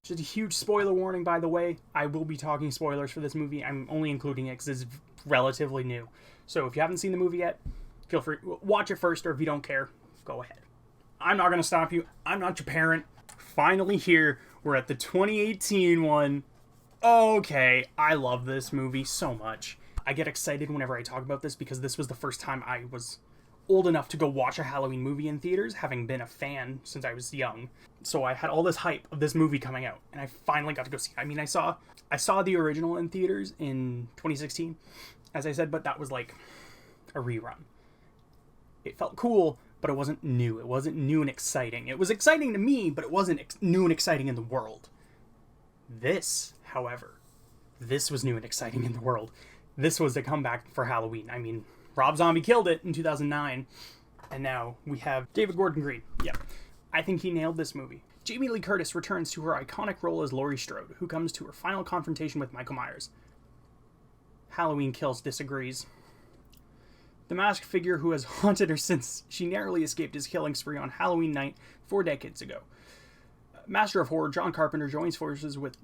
Just a huge spoiler warning, by the way. I will be talking spoilers for this movie. I'm only including it because it's relatively new. So if you haven't seen the movie yet, feel free, watch it first, or if you don't care, go ahead. I'm not going to stop you. I'm not your parent. Finally here, we're at the 2018 one. Okay, I love this movie so much. I get excited whenever I talk about this because this was the first time I was old enough to go watch a Halloween movie in theaters, having been a fan since I was young. So I had all this hype of this movie coming out, and I finally got to go see it. I mean, I saw the original in theaters in 2016, as I said, but that was like a rerun. It felt cool, but it wasn't new. It wasn't new and exciting. It was exciting to me, but it wasn't new and exciting in the world. This, however, this was new and exciting in the world. This was the comeback for Halloween. I mean, Rob Zombie killed it in 2009, and now we have David Gordon Green. Yep. I think he nailed this movie. Jamie Lee Curtis returns to her iconic role as Laurie Strode, who comes to her final confrontation with Michael Myers. Halloween Kills disagrees. The masked figure who has haunted her since she narrowly escaped his killing spree on Halloween night 4 decades ago. Master of Horror John Carpenter joins forces with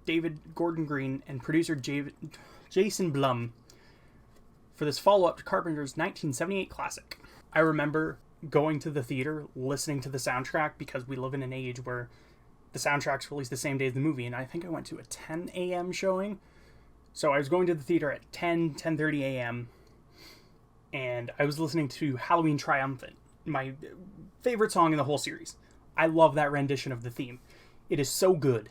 David Gordon Green and producer Jason Blum for this follow-up to Carpenter's 1978 classic. I remember going to the theater, listening to the soundtrack, because we live in an age where the soundtrack's released the same day as the movie, and I think I went to a 10 a.m. showing. So I was going to the theater at 10:30 a.m., and I was listening to Halloween Triumphant, my favorite song in the whole series. I love that rendition of the theme. It is so good.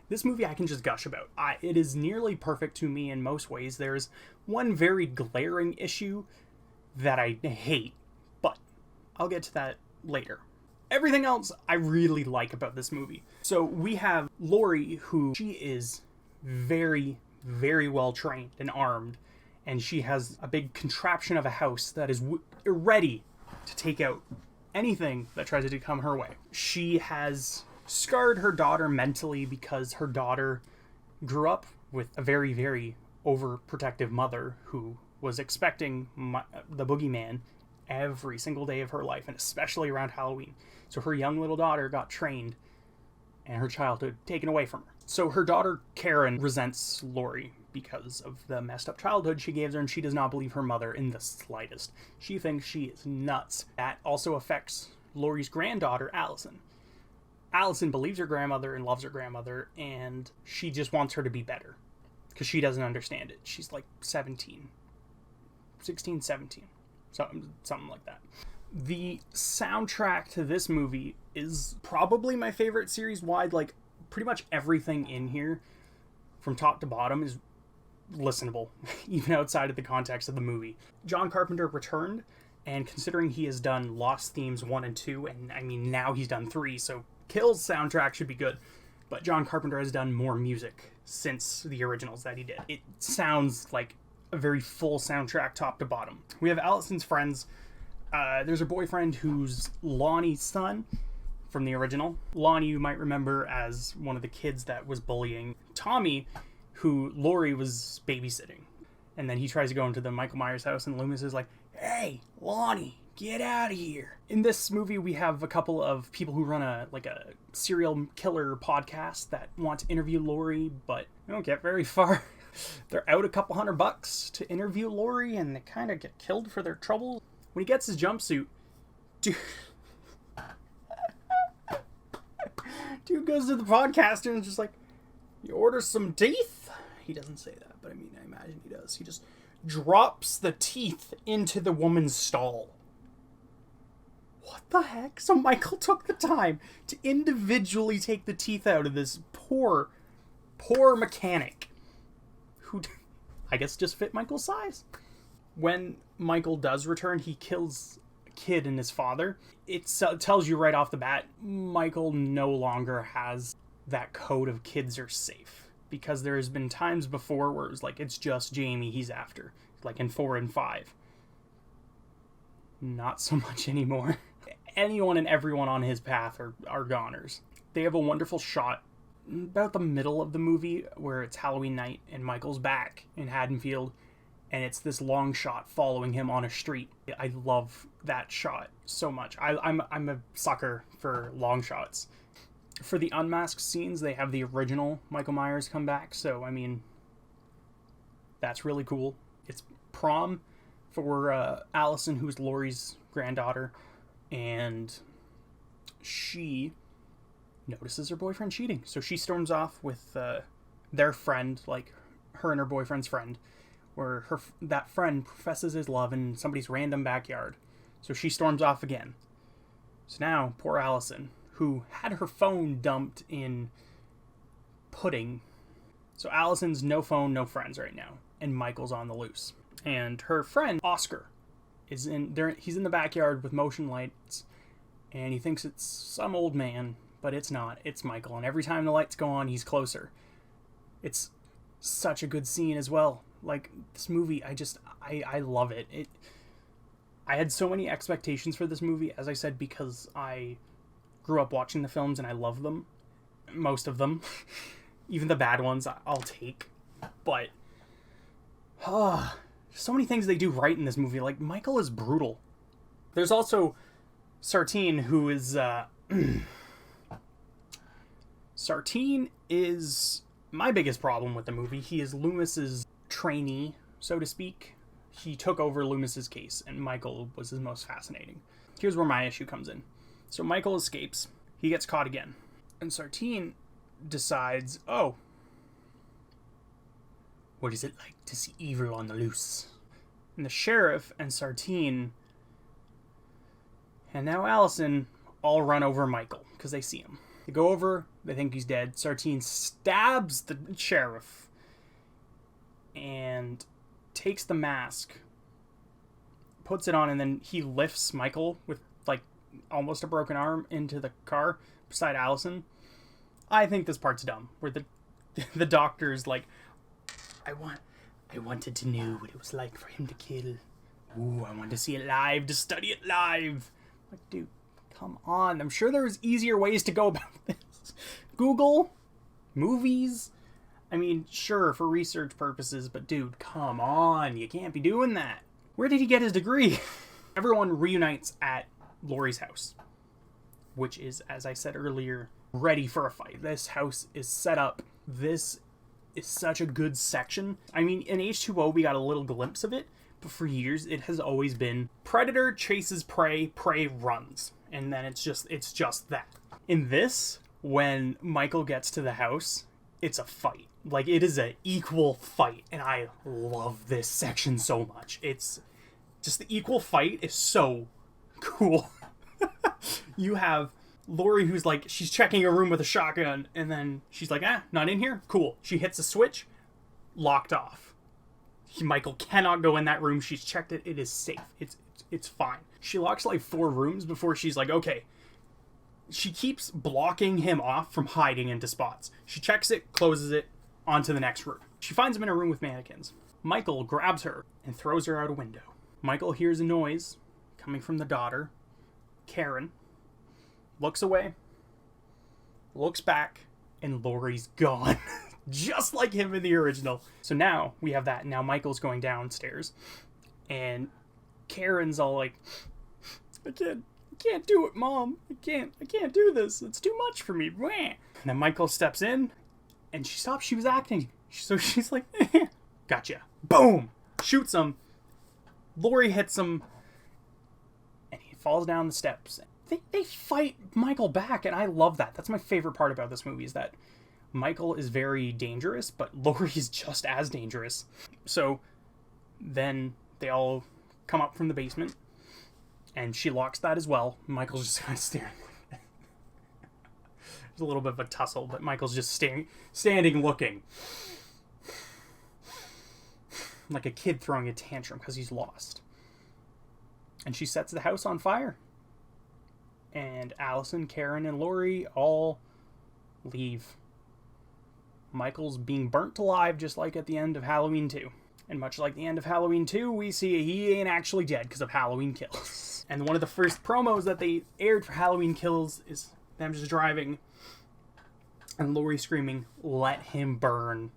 This movie I can just gush about. It is nearly perfect to me in most ways. There's one very glaring issue that I hate, but I'll get to that later. Everything else I really like about this movie. So we have Laurie, who she is very, very well trained and armed, and she has a big contraption of a house that is ready to take out anything that tries to come her way. She has scarred her daughter mentally because her daughter grew up with a very, very overprotective mother who was expecting the boogeyman every single day of her life, and especially around Halloween. So her young little daughter got trained and her childhood taken away from her. So her daughter Karen resents Laurie because of the messed up childhood she gave her, and she does not believe her mother in the slightest. She thinks she is nuts. That also affects Laurie's granddaughter Allison. Allison believes her grandmother and loves her grandmother, and she just wants her to be better because she doesn't understand it. She's like 16, 17, something like that. The soundtrack to this movie is probably my favorite series-wide. Like, pretty much everything in here, from top to bottom, is listenable, even outside of the context of the movie. John Carpenter returned, and considering he has done Lost Themes 1 and 2, and I mean, now he's done 3, so Kill's soundtrack should be good. But John Carpenter has done more music since the originals that he did. It sounds like a very full soundtrack top to bottom. We have Allison's friends. There's her boyfriend who's Lonnie's son from the original. Lonnie you might remember as one of the kids that was bullying Tommy, who Laurie was babysitting. And then he tries to go into the Michael Myers house, and Loomis is like, "Hey, Lonnie, get out of here." In this movie, we have a couple of people who run a serial killer podcast that want to interview Laurie, but they don't get very far. They're out a couple $100 to interview Laurie, and they kind of get killed for their trouble. When he gets his jumpsuit, dude goes to the podcaster and is just like, "You order some teeth?" He doesn't say that, but I mean, I imagine he does. He just drops the teeth into the woman's stall. What the heck? So Michael took the time to individually take the teeth out of this poor mechanic who, I guess, just fit Michael's size. When Michael does return, he kills a kid and his father. It tells you right off the bat, Michael no longer has that code of kids are safe. Because there has been times before where it's like, it's just Jamie he's after. Like in 4 and 5. Not so much anymore. Anyone and everyone on his path are goners. They have a wonderful shot about the middle of the movie where it's Halloween night and Michael's back in Haddonfield, and it's this long shot following him on a street. I love that shot so much. I'm a sucker for long shots. For the unmasked scenes, they have the original Michael Myers come back, so, I mean, that's really cool. It's prom for Allison, who's Laurie's granddaughter, and she notices her boyfriend cheating. So she storms off with their friend, like her and her boyfriend's friend, where that friend professes his love in somebody's random backyard. So she storms off again. So now, poor Allison, who had her phone dumped in pudding. So Allison's no phone, no friends right now, and Michael's on the loose. And her friend, Oscar, he's in the backyard with motion lights, and he thinks it's some old man, but it's not. It's Michael, and every time the lights go on, he's closer. It's such a good scene as well. Like, this movie, I love it. I had so many expectations for this movie, as I said, because I grew up watching the films and I love them. Most of them. Even the bad ones, I'll take. But, so many things they do right in this movie. Like, Michael is brutal. There's also Sartine, who is, Sartine is my biggest problem with the movie. He is Loomis's trainee, so to speak. He took over Loomis's case, and Michael was his most fascinating. Here's where my issue comes in. So Michael escapes. He gets caught again. And Sartine decides, oh, what is it like to see evil on the loose? And the sheriff and Sartine and now Allison all run over Michael because they see him. They go over, they think he's dead. Sartine stabs the sheriff and takes the mask, puts it on, and then he lifts Michael with like almost a broken arm into the car beside Allison. I think this part's dumb, where the doctor's like, I wanted to know what it was like for him to kill. Ooh, I wanted to see it live, to study it live. Like, dude, come on. I'm sure there's easier ways to go about this. Google, movies. I mean, sure, for research purposes, but dude, come on. You can't be doing that. Where did he get his degree? Everyone reunites at Laurie's house, which is, as I said earlier, ready for a fight. This house is set up. This is such a good section. I mean, in H2O, we got a little glimpse of it, but for years, it has always been predator chases prey, prey runs. And then it's just that. In this, when Michael gets to the house, it's a fight. Like, it is an equal fight, and I love this section so much. It's just, the equal fight is so cool. You have Laurie, who's like, she's checking a room with a shotgun, and then she's like, not in here? Cool. She hits a switch, locked off. Michael cannot go in that room. She's checked it. It is safe. It's fine. She locks like 4 rooms before she's like, okay. She keeps blocking him off from hiding into spots. She checks it, closes it, onto the next room. She finds him in a room with mannequins. Michael grabs her and throws her out a window. Michael hears a noise coming from the daughter, Karen, looks away, looks back, and Laurie's gone. Just like him in the original. So now we have that. Now Michael's going downstairs, and Karen's all like, I can't do it, Mom. I can't do this. It's too much for me. And then Michael steps in, and she stops. She was acting. So she's like, gotcha. Boom! Shoots him. Laurie hits him, and he falls down the steps. They fight Michael back, and I love that. That's my favorite part about this movie, is that Michael is very dangerous, but Laurie is just as dangerous. So then they all come up from the basement, and she locks that as well. Michael's just kind of staring. There's a little bit of a tussle, but Michael's just standing looking. Like a kid throwing a tantrum because he's lost. And she sets the house on fire. And Allison, Karen, and Laurie all leave. Michael's being burnt alive, just like at the end of Halloween 2. And much like the end of Halloween 2, we see he ain't actually dead because of Halloween Kills. And one of the first promos that they aired for Halloween Kills is them just driving and Laurie screaming, "Let him burn."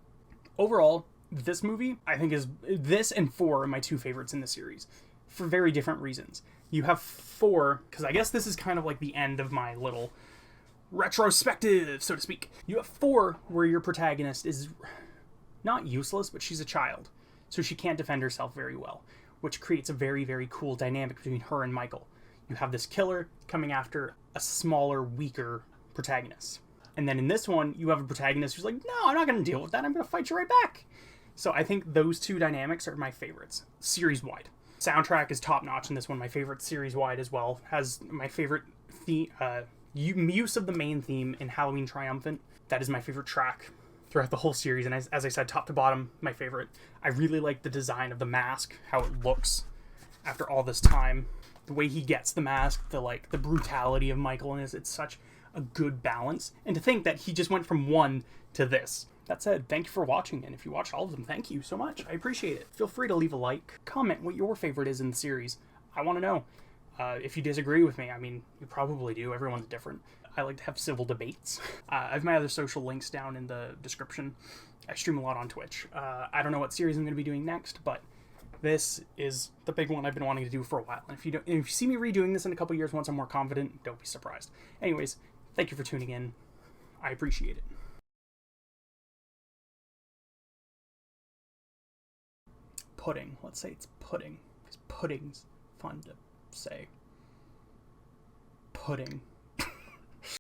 Overall, this movie, I think, is this and 4 are my 2 favorites in the series for very different reasons. You have 4, because I guess this is kind of like the end of my little retrospective, so to speak. You have 4 where your protagonist is not useless, but she's a child, so she can't defend herself very well, which creates a very, very cool dynamic between her and Michael. You have this killer coming after a smaller, weaker protagonist. And then in this one, you have a protagonist who's like, no, I'm not going to deal with that. I'm going to fight you right back. So I think those 2 dynamics are my favorites, series-wide. Soundtrack is top-notch in this one. My favorite series-wide as well. Has my favorite use of the main theme in Halloween Triumphant. That is my favorite track throughout the whole series. And as I said, top to bottom, my favorite. I really like the design of the mask, how it looks after all this time. The way he gets the mask, the brutality of Michael in this. It's such a good balance. And to think that he just went from one to this. That said, thank you for watching, and if you watched all of them, thank you so much. I appreciate it. Feel free to leave a like. Comment what your favorite is in the series. I want to know. If you disagree with me, I mean, you probably do. Everyone's different. I like to have civil debates. I have my other social links down in the description. I stream a lot on Twitch. I don't know what series I'm going to be doing next, but this is the big one I've been wanting to do for a while. And if you see me redoing this in a couple years once I'm more confident, don't be surprised. Anyways, thank you for tuning in. I appreciate it. Pudding. Let's say it's pudding, because pudding's fun to say. Pudding.